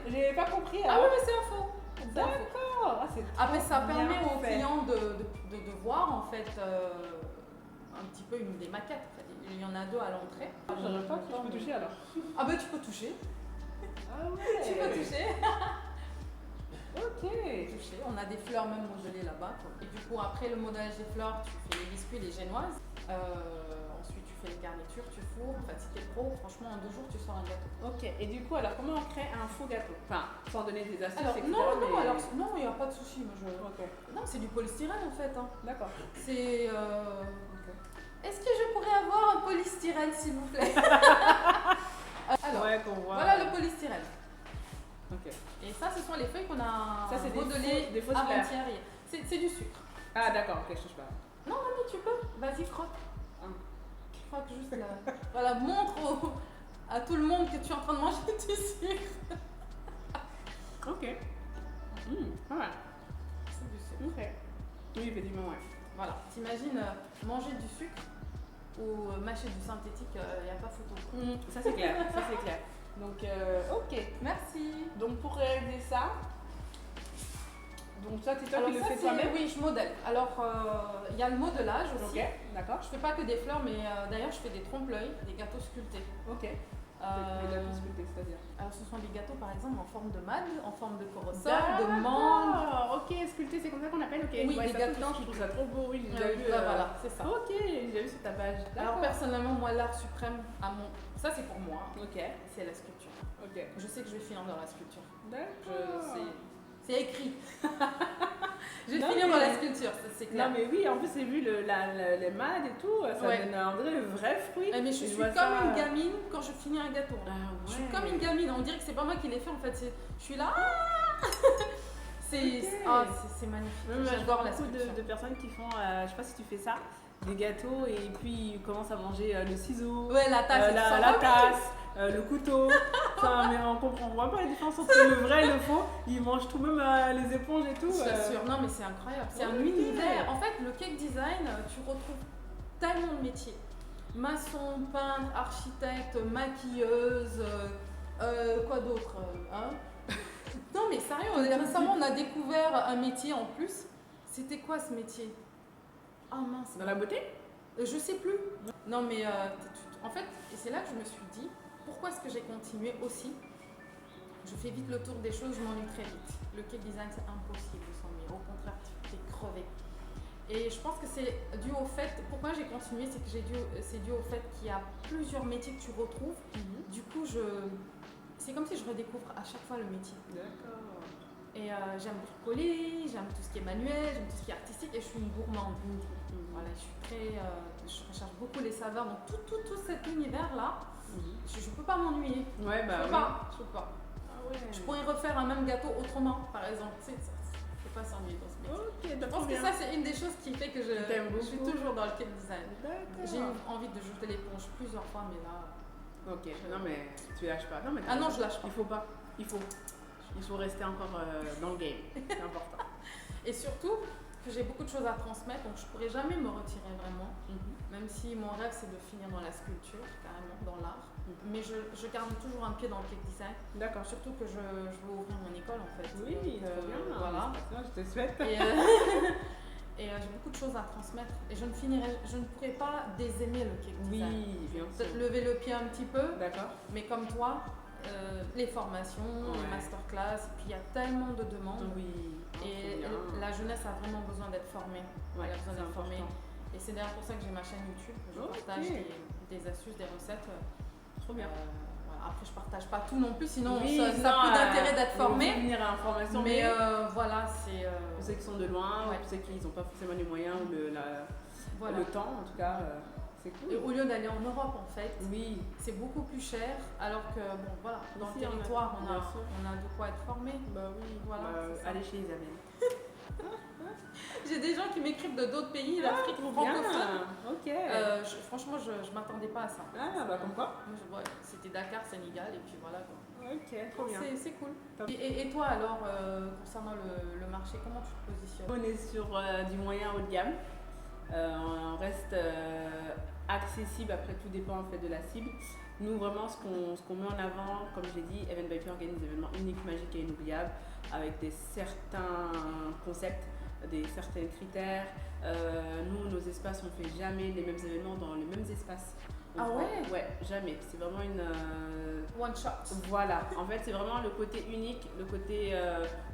Speaker 2: j'ai pas compris.
Speaker 1: Ah ouais, mais c'est un faux.
Speaker 2: D'accord.
Speaker 1: Après, ça permet aux clients de voir en fait un petit peu des maquettes. Il y en a 2 à l'entrée.
Speaker 2: J'aurais pas que je peux toucher alors.
Speaker 1: Ah bah tu peux toucher.
Speaker 2: Ah ouais.
Speaker 1: Tu peux toucher.
Speaker 2: Ok.
Speaker 1: Toucher. On a des fleurs même modelées là-bas. Et du coup, après le modèle des fleurs, tu fais les biscuits, les génoises. Ensuite, tu fais les garnitures, tu fourres. Enfin, si t'es pro, franchement, en 2 jours, tu sors un gâteau.
Speaker 2: Ok. Et du coup, alors comment on crée un faux gâteau? Enfin, sans donner des astuces,
Speaker 1: alors,
Speaker 2: etc.
Speaker 1: Non, il n'y a pas de souci. Non, c'est du polystyrène en fait. Hein.
Speaker 2: D'accord.
Speaker 1: C'est. Est-ce que je pourrais avoir un polystyrène, s'il vous plaît? Alors,
Speaker 2: qu'on voit.
Speaker 1: voilà le polystyrène.
Speaker 2: Ok.
Speaker 1: Et ça, ce sont les feuilles qu'on a
Speaker 2: ça, c'est
Speaker 1: modelées
Speaker 2: des fausses
Speaker 1: avant-hier. C'est du sucre.
Speaker 2: Ah d'accord, ok, je touche pas.
Speaker 1: Non, mais tu peux. Vas-y, croque. Croque juste là. Voilà, montre à tout le monde que tu es en train de manger du sucre.
Speaker 2: Ok. Voilà.
Speaker 1: C'est du sucre.
Speaker 2: Ok. Oui, effectivement, ouais.
Speaker 1: Voilà. T'imagines manger du sucre ou mâcher du synthétique, il n'y a pas photo.
Speaker 2: Ça c'est clair, ça c'est clair. Donc, ok.
Speaker 1: Merci.
Speaker 2: Donc pour réaliser ça, donc ça c'est toi qui le fais toi-même?
Speaker 1: Oui, je modèle. Alors, il y a le modelage aussi.
Speaker 2: Ok, d'accord.
Speaker 1: Je fais pas que des fleurs, mais d'ailleurs, je fais des trompe-l'œil, des gâteaux sculptés.
Speaker 2: Ok. Des gâteaux sculptés, c'est-à-dire?
Speaker 1: Alors, ce sont des gâteaux, par exemple, en forme de mad, en forme de corosol, de mangue.
Speaker 2: Ok, sculpté, c'est comme ça qu'on appelle? Ok,
Speaker 1: oui,
Speaker 2: des
Speaker 1: gâteaux.
Speaker 2: Je trouve ça trop beau, oui, j'ai déjà vu.
Speaker 1: Voilà, c'est ça.
Speaker 2: Ok, j'ai déjà vu sur ta page.
Speaker 1: Alors, personnellement, moi, l'art suprême, ça c'est pour moi.
Speaker 2: Ok.
Speaker 1: C'est la sculpture.
Speaker 2: Ok.
Speaker 1: Je sais que je vais finir dans la sculpture.
Speaker 2: D'accord.
Speaker 1: C'est écrit. Je vais finir dans la sculpture, c'est clair.
Speaker 2: Non mais oui, en plus j'ai vu les mad et tout, ça donne un vrai fruit.
Speaker 1: Mais je suis comme une gamine quand je finis un gâteau. Je suis comme une gamine, on dirait que c'est pas moi qui l'ai fait en fait, je suis là. C'est magnifique. J'adore la sculpture.
Speaker 2: Beaucoup de personnes qui font, je sais pas si tu fais ça, des gâteaux et puis ils commencent à manger le ciseau,
Speaker 1: la tasse,
Speaker 2: le couteau. Enfin, mais on voit pas la différence entre le vrai et le faux. Ils mangent tout même les éponges et tout.
Speaker 1: Je t'assure, non mais c'est incroyable. C'est un univers. En fait, le cake design, tu retrouves tellement de métiers. Maçon, peintre, architecte, maquilleuse, quoi d'autre Non mais sérieux, récemment on a découvert un métier en plus. C'était quoi ce métier? Ah mince.
Speaker 2: Dans la beauté?
Speaker 1: Je sais plus. Non mais en fait, et c'est là que je me suis dit, pourquoi est-ce que j'ai continué aussi? Je fais vite le tour des choses, je m'ennuie très vite. Le cake design, c'est impossible de s'ennuyer. Au contraire, tu es crevé. Et je pense que c'est dû au fait, pourquoi j'ai continué, c'est que c'est dû au fait qu'il y a plusieurs métiers que tu retrouves. Du coup, c'est comme si je redécouvre à chaque fois le métier.
Speaker 2: D'accord.
Speaker 1: Et j'aime bricoler, j'aime tout ce qui est manuel, j'aime tout ce qui est artistique et je suis une gourmande. Voilà, je recherche beaucoup les saveurs, donc tout cet univers-là, je ne peux pas m'ennuyer.
Speaker 2: Ouais, bah
Speaker 1: je peux pas.
Speaker 2: Ah ouais.
Speaker 1: Je pourrais refaire un même gâteau autrement, par exemple. C'est pas s'ennuyer dans ce métier.
Speaker 2: Ok,
Speaker 1: je pense que ça, c'est une des choses qui fait que je suis toujours dans le cake design. J'ai eu envie de jeter l'éponge plusieurs fois, mais là...
Speaker 2: Ok, non mais tu lâches pas.
Speaker 1: Non, je lâche pas.
Speaker 2: Il faut pas. Il faut rester encore dans le game. C'est important.
Speaker 1: Et surtout, que j'ai beaucoup de choses à transmettre, donc je pourrais jamais me retirer vraiment. Même si mon rêve, c'est de finir dans la sculpture, carrément, dans l'art. Mais je garde toujours un pied dans le cake design. D'accord. Surtout que je veux ouvrir mon école, en fait.
Speaker 2: Oui, donc, bien.
Speaker 1: Voilà.
Speaker 2: Je te souhaite.
Speaker 1: Et j'ai beaucoup de choses à transmettre. Et je ne pourrais pas désaimer le cake design.
Speaker 2: Oui, bien sûr.
Speaker 1: Peut-être lever le pied un petit peu.
Speaker 2: D'accord.
Speaker 1: Mais comme toi, les formations, les masterclass, et puis il y a tellement de demandes.
Speaker 2: Oui.
Speaker 1: Et la jeunesse a vraiment besoin d'être formée. Elle a besoin d'être formée. Et c'est d'ailleurs pour ça que j'ai ma chaîne YouTube. Je partage des astuces, des recettes.
Speaker 2: Trop bien.
Speaker 1: Voilà. Après, je partage pas tout non plus, sinon
Speaker 2: oui,
Speaker 1: ça n'a plus d'intérêt d'être formé.
Speaker 2: Venir à information,
Speaker 1: mais voilà, c'est.
Speaker 2: Pour ceux qui sont de loin, pour ceux qui n'ont pas forcément les moyens ou le temps, en tout cas. C'est cool.
Speaker 1: Et au lieu d'aller en Europe, en fait,
Speaker 2: c'est
Speaker 1: beaucoup plus cher, alors que, bon, voilà, dans le territoire, on a de quoi être formé.
Speaker 2: Bah oui,
Speaker 1: voilà.
Speaker 2: allez chez Isabelle.
Speaker 1: J'ai des gens qui m'écrivent de d'autres pays, d'Afrique
Speaker 2: Trop
Speaker 1: francophone.
Speaker 2: bien. Ok.
Speaker 1: Franchement, je m'attendais pas à ça.
Speaker 2: Ah, bah comme quoi.
Speaker 1: Moi, c'était Dakar, Sénégal, et puis voilà quoi.
Speaker 2: Ok, trop bien.
Speaker 1: C'est cool.
Speaker 2: Top.
Speaker 1: Et toi alors, concernant le marché, comment tu te positionnes?
Speaker 2: On est sur du moyen haut de gamme. On reste accessible, après tout dépend en fait de la cible. Nous vraiment ce qu'on met en avant, comme j'ai dit, Event by P organise des événements uniques, magiques et inoubliables avec certains concepts, certains critères. Nous, nos espaces, on ne fait jamais les mêmes événements dans les mêmes espaces. Ouais, jamais. C'est vraiment une...
Speaker 1: One shot.
Speaker 2: Voilà. En fait, c'est vraiment le côté unique, le côté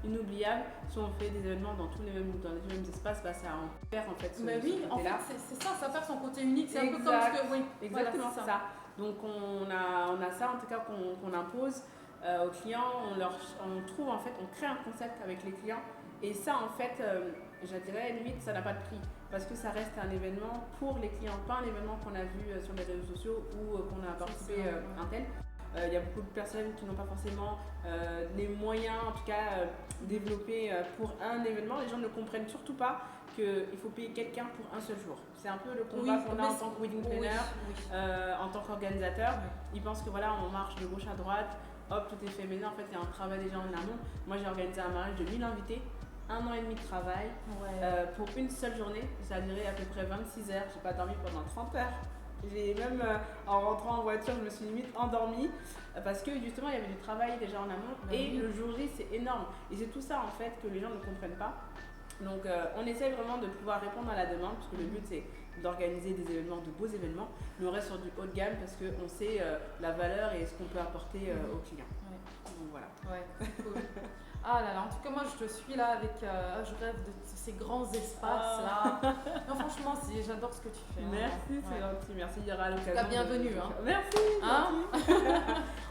Speaker 2: inoubliable. Si on fait des événements dans les mêmes espaces, bah, ça en perd en fait.
Speaker 1: Mais oui, en fait, c'est ça, ça perd son côté unique. C'est un peu comme ce que... Oui,
Speaker 2: exactement,
Speaker 1: voilà,
Speaker 2: c'est ça. Donc on a ça en tout cas qu'on impose aux clients. On trouve en fait, on crée un concept avec les clients. Et ça en fait, je dirais limite, ça n'a pas de prix. Parce que ça reste un événement pour les clients, pas un événement qu'on a vu sur les réseaux sociaux ou qu'on a participé un tel. Il y a beaucoup de personnes qui n'ont pas forcément les moyens, en tout cas développés pour un événement. Les gens ne comprennent surtout pas qu'il faut payer quelqu'un pour un seul jour. C'est un peu le combat qu'on a en tant que wedding planner, en tant qu'organisateur. Ils pensent que voilà, on marche de gauche à droite, hop, tout est fait. Mais non, en fait, il y a un travail déjà en amont. Moi, j'ai organisé un mariage de 1000 invités. 1 an et demi de travail pour une seule journée. Ça a duré à peu près 26 heures. J'ai pas dormi pendant 30 heures. J'ai même, en rentrant en voiture, je me suis limite endormie parce que justement, il y avait du travail déjà en amont. Et le jour J, c'est énorme. Et c'est tout ça en fait que les gens ne comprennent pas. Donc, on essaie vraiment de pouvoir répondre à la demande parce que le but, c'est d'organiser des événements, de beaux événements. Mais on reste sur du haut de gamme parce qu'on sait la valeur et ce qu'on peut apporter aux clients. Donc voilà.
Speaker 1: Ouais, c'est cool. Ah là là, en tout cas, moi je te suis là avec. Je rêve de ces grands espaces là. Non, franchement, j'adore ce que tu fais.
Speaker 2: Merci, c'est gentil. Merci, il y aura l'occasion.
Speaker 1: Bienvenue.
Speaker 2: Merci.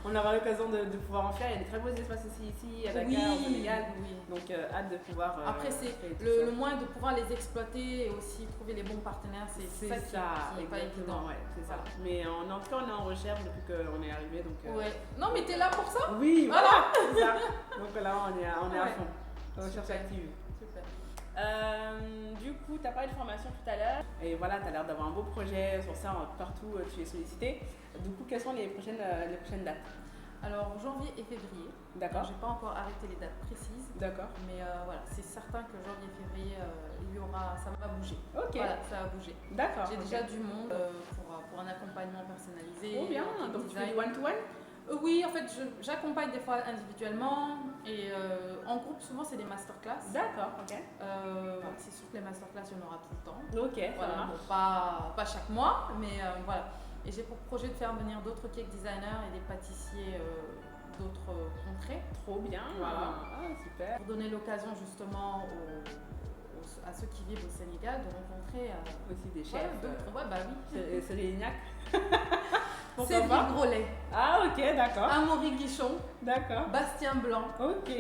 Speaker 2: On aura l'occasion de pouvoir en faire. Il y a des très beaux espaces ici à Dakar, au Sénégal. Donc, hâte de pouvoir.
Speaker 1: Après, c'est le moyen de pouvoir les exploiter et aussi trouver les bons partenaires. C'est ça qui n'est pas évident.
Speaker 2: Ouais, c'est ça. Mais en tout cas, on est en recherche depuis qu'on est arrivé. Donc,
Speaker 1: Non, mais t'es là pour ça?
Speaker 2: Oui, voilà. C'est ça. Donc là, on est à fond. Recherche active.
Speaker 1: Super.
Speaker 2: Du coup, tu as parlé de formation tout à l'heure. Et voilà, tu as l'air d'avoir un beau projet sur ça. Partout, tu es sollicité. Du coup, quelles sont les prochaines dates?
Speaker 1: Alors, janvier et février.
Speaker 2: D'accord.
Speaker 1: J'ai pas encore arrêté les dates précises.
Speaker 2: D'accord.
Speaker 1: Mais voilà, c'est certain que janvier et février, ça va bouger.
Speaker 2: Ok.
Speaker 1: Voilà, ça va bouger.
Speaker 2: D'accord.
Speaker 1: J'ai déjà du monde pour un accompagnement personnalisé.
Speaker 2: Trop bien. Donc, tu fais du one-to-one?
Speaker 1: Oui, en fait, j'accompagne des fois individuellement et en groupe, souvent, c'est des masterclass.
Speaker 2: D'accord, ok.
Speaker 1: C'est sûr que les masterclass, il y en aura tout le temps.
Speaker 2: Ok,
Speaker 1: voilà, bon, pas chaque mois, mais voilà. Et j'ai pour projet de faire venir d'autres cake designers et des pâtissiers d'autres contrées.
Speaker 2: Trop bien,
Speaker 1: voilà.
Speaker 2: Super.
Speaker 1: Pour donner l'occasion justement à ceux qui vivent au Sénégal de rencontrer
Speaker 2: aussi des chefs.
Speaker 1: Bah oui.
Speaker 2: C'est Lignac.
Speaker 1: Cédric Grolet.
Speaker 2: Ah ok, d'accord.
Speaker 1: Amaury Guichon.
Speaker 2: D'accord.
Speaker 1: Bastien Blanc.
Speaker 2: Ok.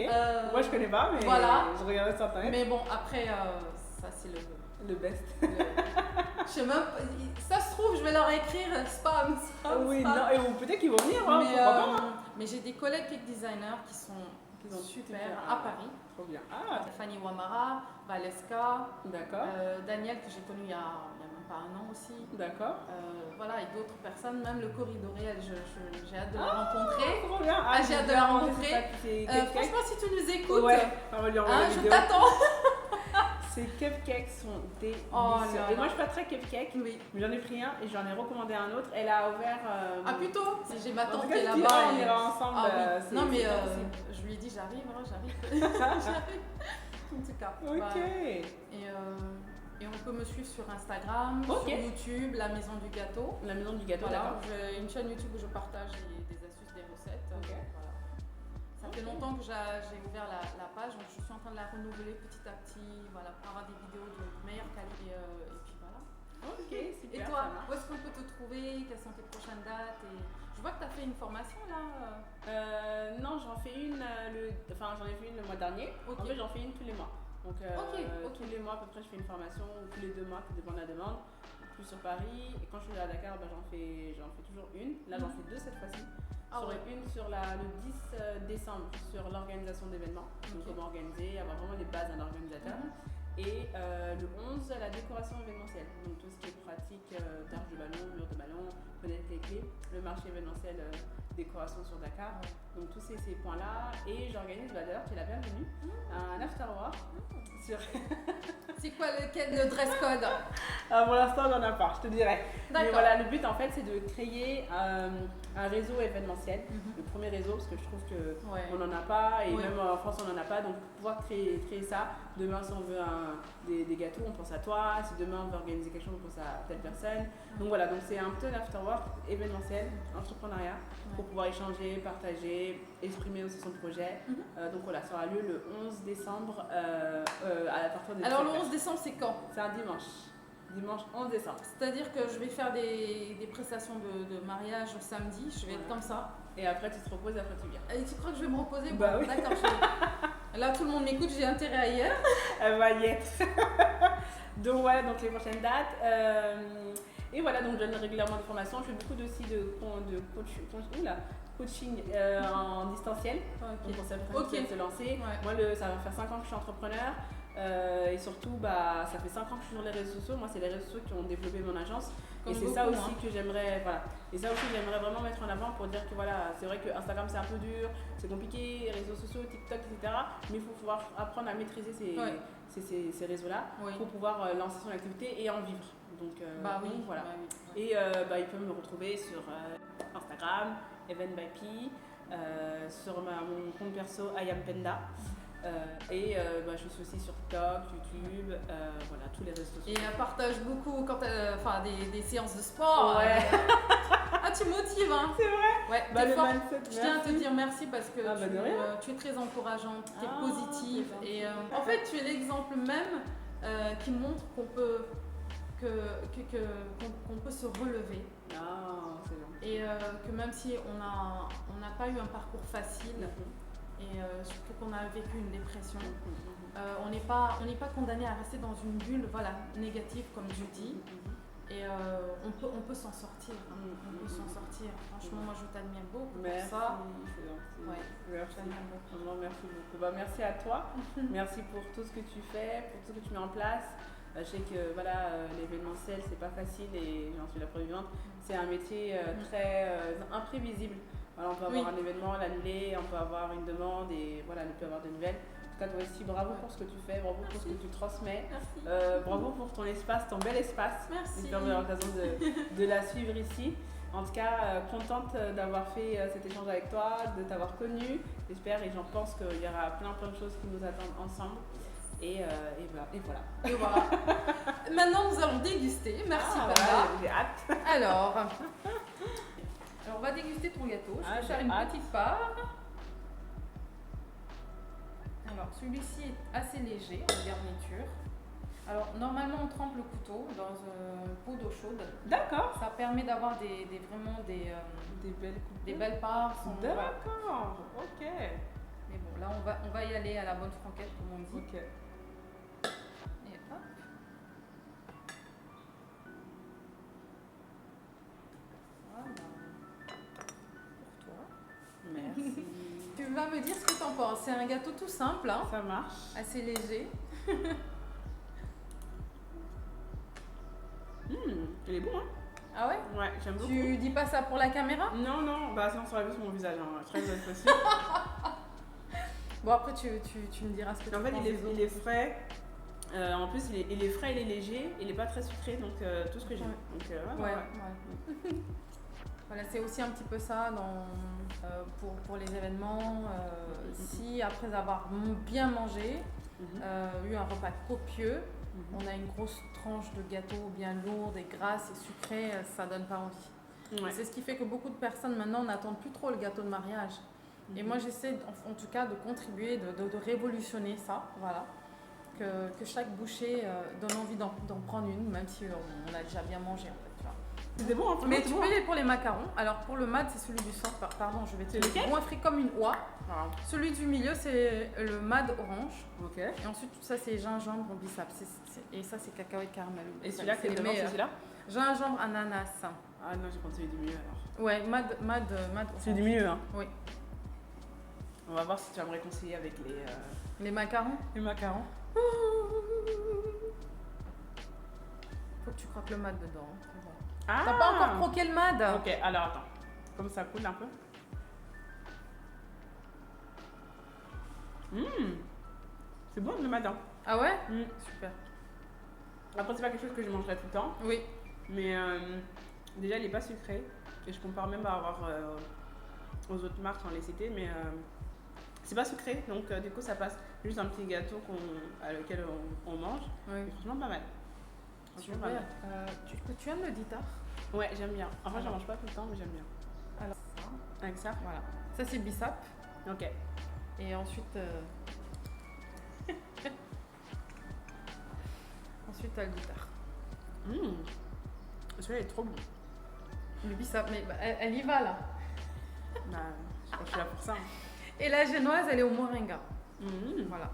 Speaker 2: Moi je connais pas, mais
Speaker 1: voilà.
Speaker 2: Je regardais sur internet.
Speaker 1: Mais bon, après, ça c'est le
Speaker 2: best.
Speaker 1: Je sais même pas, ça se trouve, je vais leur écrire spam.
Speaker 2: Oui, non, et peut-être qu'ils vont venir,
Speaker 1: mais j'ai des collègues cake designers qui sont super à Paris.
Speaker 2: Trop bien.
Speaker 1: Fanny Ouamara, Valeska.
Speaker 2: D'accord.
Speaker 1: Daniel que j'ai connu il y a même pas 1 an aussi.
Speaker 2: D'accord.
Speaker 1: Voilà, et d'autres personnes, même le Corridoré, j'ai hâte de la rencontrer.
Speaker 2: Trop bien.
Speaker 1: J'ai hâte de la rencontrer. Franchement, si tu nous écoutes, je t'attends.
Speaker 2: Ces cupcakes sont délicieux.
Speaker 1: Et
Speaker 2: moi, je suis pas très cupcake, mais j'en ai pris un et j'en ai recommandé un autre. Elle a ouvert.
Speaker 1: Plutôt. Si j'ai ma tante qui est
Speaker 2: là-bas. On ira ensemble.
Speaker 1: Non, mais je lui ai dit j'arrive. J'arrive. En tout cas.
Speaker 2: Ok.
Speaker 1: Et on peut me suivre sur Instagram, sur YouTube, La Maison du Gâteau.
Speaker 2: La Maison du Gâteau,
Speaker 1: voilà. J'ai une chaîne YouTube où je partage des astuces, des recettes. Voilà. Ça fait longtemps que j'ai ouvert la page, donc je suis en train de la renouveler petit à petit, voilà, pour avoir des vidéos de meilleure qualité et puis voilà.
Speaker 2: Ok, super.
Speaker 1: Et toi, où est-ce qu'on peut te trouver? Quelles sont tes prochaines dates? Je vois que tu as fait une formation là.
Speaker 2: Non, j'en fais une, j'en ai fait une le mois dernier. En fait, j'en fais une tous les mois. Donc tous les mois à peu près je fais une formation, ou tous les 2 mois, tout dépend de la demande. Plus sur Paris, et quand je suis à Dakar, j'en fais toujours une. Là j'en fais 2 cette fois-ci. Une sur le 10 décembre sur l'organisation d'événements, donc comment organiser, avoir vraiment les bases d'un organisateur. Et le 11, la décoration événementielle. Donc tout ce qui est pratique d'arche de ballon, mur de ballon, connaître les clés, le marché événementiel, décoration sur Dakar. Donc tous ces points-là. Et j'organise, d'ailleurs, tu es la bienvenue, un afterwork sur...
Speaker 1: C'est quoi le dress code?
Speaker 2: Pour l'instant, on n'en a pas, je te dirai. Mais
Speaker 1: D'accord.
Speaker 2: voilà, le but en fait, c'est de créer un réseau événementiel. Le premier réseau, parce que je trouve qu'on n'en a pas, et même en France, on n'en a pas. Donc, pour pouvoir créer ça, demain, si on veut des gâteaux, on pense à toi. Si demain, on veut organiser quelque chose, on pense à telle personne. Donc voilà, donc c'est un peu un afterwork événementiel, entrepreneuriat, pour pouvoir échanger, partager, exprimer aussi son projet. Donc voilà, ça aura lieu le 11 décembre à partir de...
Speaker 1: Alors le 11 décembre, c'est quand?
Speaker 2: C'est un dimanche. Dimanche 11 décembre.
Speaker 1: C'est-à-dire que je vais faire des prestations de mariage samedi, je vais être comme ça.
Speaker 2: Et après tu te reposes et après tu viens.
Speaker 1: Et tu crois que je vais me reposer?
Speaker 2: Bah oui.
Speaker 1: D'accord. Là tout le monde m'écoute, j'ai intérêt ailleurs.
Speaker 2: Elle va y être. Donc voilà, donc les prochaines dates. Et voilà, donc je donne régulièrement des formations. Je fais beaucoup aussi de coaching en distanciel. Donc pour certaines qui veulent se lancer. Moi, ça va faire 5 ans que je suis entrepreneur. Et surtout, ça fait 5 ans que je suis sur les réseaux sociaux. Moi, c'est les réseaux sociaux qui ont développé mon agence. Comme et c'est ça aussi que j'aimerais, Et ça aussi, j'aimerais vraiment mettre en avant pour dire que c'est vrai que Instagram c'est un peu dur, c'est compliqué, les réseaux sociaux, TikTok, etc. Mais il faut pouvoir apprendre à maîtriser ces réseaux-là pour pouvoir lancer son activité et en vivre. Donc, voilà. Et ils peuvent me retrouver sur Instagram, Event by P, sur mon compte perso Ayampenda. Je suis aussi sur TikTok, YouTube, voilà, tous les réseaux sociaux.
Speaker 1: Et elle partage beaucoup quand des séances de sport. Tu motives, hein.
Speaker 2: C'est vrai.
Speaker 1: Ouais,
Speaker 2: le 27,
Speaker 1: je tiens à te dire merci parce que tu es très encourageante, tu es positive. Et en fait, tu es l'exemple même qui montre qu'on peut, qu'on peut se relever.
Speaker 2: C'est bon.
Speaker 1: Et que même si on n'a pas eu un parcours facile, et surtout qu'on a vécu une dépression, on n'est pas condamné à rester dans une bulle négative comme tu dis. Et on peut s'en sortir. On peut s'en sortir. Franchement, moi je t'admire beaucoup pour ça.
Speaker 2: Merci. Merci beaucoup. Merci à toi. Merci pour tout ce que tu fais, pour tout ce que tu mets en place. Je sais que l'événementiel c'est pas facile et j'en suis la preuve vivante. C'est un métier très imprévisible. On peut avoir un événement, l'annuler, on peut avoir une demande et ne plus avoir de nouvelles. En tout cas, toi aussi, bravo pour ce que tu fais, bravo pour ce que tu transmets. Bravo pour ton espace, ton bel espace.
Speaker 1: Merci.
Speaker 2: J'ai l'occasion de la suivre ici. En tout cas, contente d'avoir fait cet échange avec toi, de t'avoir connue. J'espère et j'en pense qu'il y aura plein de choses qui nous attendent ensemble. Et voilà.
Speaker 1: Maintenant, nous allons déguster. Merci, Panda.
Speaker 2: J'ai hâte.
Speaker 1: Alors, on va déguster ton gâteau. Je vais faire une petite part. Alors, celui-ci est assez léger en garniture. Alors, normalement, on trempe le couteau dans un pot d'eau chaude.
Speaker 2: D'accord.
Speaker 1: Ça permet d'avoir des belles parts.
Speaker 2: D'accord. Ok.
Speaker 1: Mais bon, là, on va y aller à la bonne franquette, comme on dit.
Speaker 2: Ok.
Speaker 1: Et hop. Voilà. Pour toi.
Speaker 2: Merci.
Speaker 1: Tu vas me dire ce que tu en penses. C'est un gâteau tout simple, hein,
Speaker 2: Ça marche.
Speaker 1: assez léger.
Speaker 2: Il est bon, hein?
Speaker 1: Ah ouais?
Speaker 2: Ouais, j'aime beaucoup.
Speaker 1: Tu dis pas ça pour la caméra?
Speaker 2: Non, sinon ça aurait vu sur mon visage, hein. Très expressif.
Speaker 1: Bon, après, tu me diras ce que tu penses.
Speaker 2: En fait, il est frais. En plus, il est frais, il est léger, il est pas très sucré, donc tout ce que j'aime.
Speaker 1: Ouais. Voilà, c'est aussi un petit peu ça pour les événements. Si après avoir bien mangé, eu un repas copieux, on a une grosse tranche de gâteau bien lourde et grasse et sucrée, ça donne pas envie. C'est ce qui fait que beaucoup de personnes maintenant n'attendent plus trop le gâteau de mariage. Et moi j'essaie en tout cas de contribuer, de révolutionner ça, voilà. Que chaque bouchée donne envie d'en prendre une, même si on a déjà bien mangé en fait, tu vois.
Speaker 2: C'était bon, hein.
Speaker 1: Mais tu peux aller pour les macarons. Alors pour le mad, c'est celui du centre. Pardon, je vais te le goinfrer comme une oie. Celui du milieu, c'est le mad orange.
Speaker 2: Ok.
Speaker 1: Et ensuite, tout ça, c'est gingembre bissap. Et ça, c'est cacahuète caramel.
Speaker 2: Et celui-là, c'est devant, c'est celui-là?
Speaker 1: Gingembre ananas.
Speaker 2: Ah non, j'ai pensé celui du milieu alors.
Speaker 1: Ouais, mad orange.
Speaker 2: C'est du milieu, hein?
Speaker 1: Oui.
Speaker 2: On va voir si tu vas me réconcilier avec
Speaker 1: les macarons.
Speaker 2: Les macarons.
Speaker 1: Faut que tu croques le mad dedans. Hein, tu vois.
Speaker 2: Ah.
Speaker 1: T'as pas encore croqué le mad?
Speaker 2: Ok, alors attends. Comme ça coule un peu. C'est bon le matin.
Speaker 1: Ah ouais? Super.
Speaker 2: Après, c'est pas quelque chose que je mangerais tout le temps.
Speaker 1: Oui.
Speaker 2: Mais déjà, il est pas sucré. Et je compare même à avoir aux autres marques sans les citer. Mais c'est pas sucré. Donc, du coup, ça passe. Juste un petit gâteau à lequel on mange.
Speaker 1: Oui.
Speaker 2: Et franchement, pas mal. Franchement, pas
Speaker 1: Super.
Speaker 2: mal.
Speaker 1: Tu aimes le ditar?
Speaker 2: Ouais, j'aime bien. Enfin, j'en
Speaker 1: Alors.
Speaker 2: mange pas tout le temps, mais j'aime bien.
Speaker 1: Alors ça,
Speaker 2: Avec ça?
Speaker 1: voilà. Ça c'est bissap.
Speaker 2: Ok.
Speaker 1: Et ensuite, ensuite t'as le ditar.
Speaker 2: Celui-là est trop bon.
Speaker 1: Le bissap, mais elle y va là.
Speaker 2: Bah, je crois que je suis là pour ça.
Speaker 1: Et la génoise, elle est au moringa. Voilà.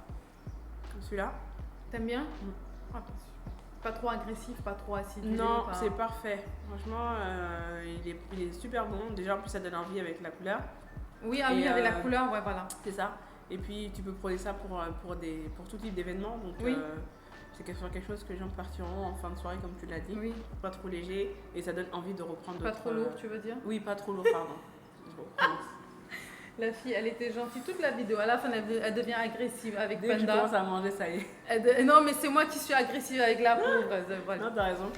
Speaker 2: Celui-là?
Speaker 1: T'aimes bien? Ah, pas trop agressif, pas trop acidulé.
Speaker 2: Non,
Speaker 1: pas...
Speaker 2: c'est parfait. Franchement, il est super bon. Déjà, en plus, ça donne envie avec la couleur.
Speaker 1: Oui, ah oui, avec la couleur, ouais, voilà.
Speaker 2: C'est ça. Et puis, tu peux prôner ça pour tout type d'événements. Donc,
Speaker 1: oui.
Speaker 2: C'est quelque chose que les gens partiront en fin de soirée, comme tu l'as dit.
Speaker 1: Oui.
Speaker 2: Pas trop léger. Et ça donne envie de reprendre
Speaker 1: Pas trop lourd, tu veux dire?
Speaker 2: Oui, pas trop lourd, pardon.
Speaker 1: La fille, elle était gentille toute la vidéo. À la fin, elle devient agressive avec
Speaker 2: Dès que je
Speaker 1: Panda.
Speaker 2: commence à manger, ça y est.
Speaker 1: Non, mais c'est moi qui suis agressive avec la pauvre. Voilà.
Speaker 2: Non, t'as raison.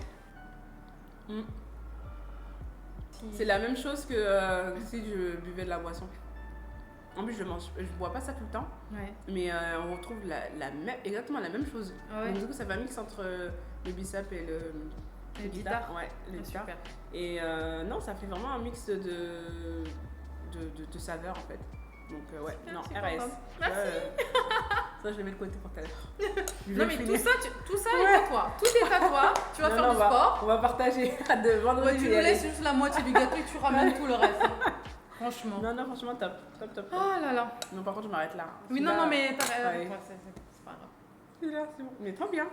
Speaker 2: C'est la même chose que si je buvais de la boisson. En plus, je bois pas ça tout le temps.
Speaker 1: Ouais.
Speaker 2: Mais on retrouve exactement la même chose.
Speaker 1: Ah ouais.
Speaker 2: Donc, du coup, ça va mix entre le bissap et le
Speaker 1: ditar.
Speaker 2: Ouais, le ditar.
Speaker 1: Super.
Speaker 2: Et non, ça fait vraiment un mix de saveurs en fait. Donc, ouais, non, RS.
Speaker 1: Merci.
Speaker 2: Ça, je le mets de côté pour tout à l'heure.
Speaker 1: Non, mais tout ça est à toi. Tout est à toi. Tu vas faire du sport.
Speaker 2: On va partager. De vendredi.
Speaker 1: Tu nous laisses juste la moitié du gâteau et tu ramènes tout le reste. Franchement.
Speaker 2: Non, franchement, top.
Speaker 1: Oh là là.
Speaker 2: Non, par contre, je m'arrête là.
Speaker 1: Oui, non, mais t'as
Speaker 2: ouais.
Speaker 1: c'est pas grave.
Speaker 2: C'est là, c'est bon. Mais trop bien.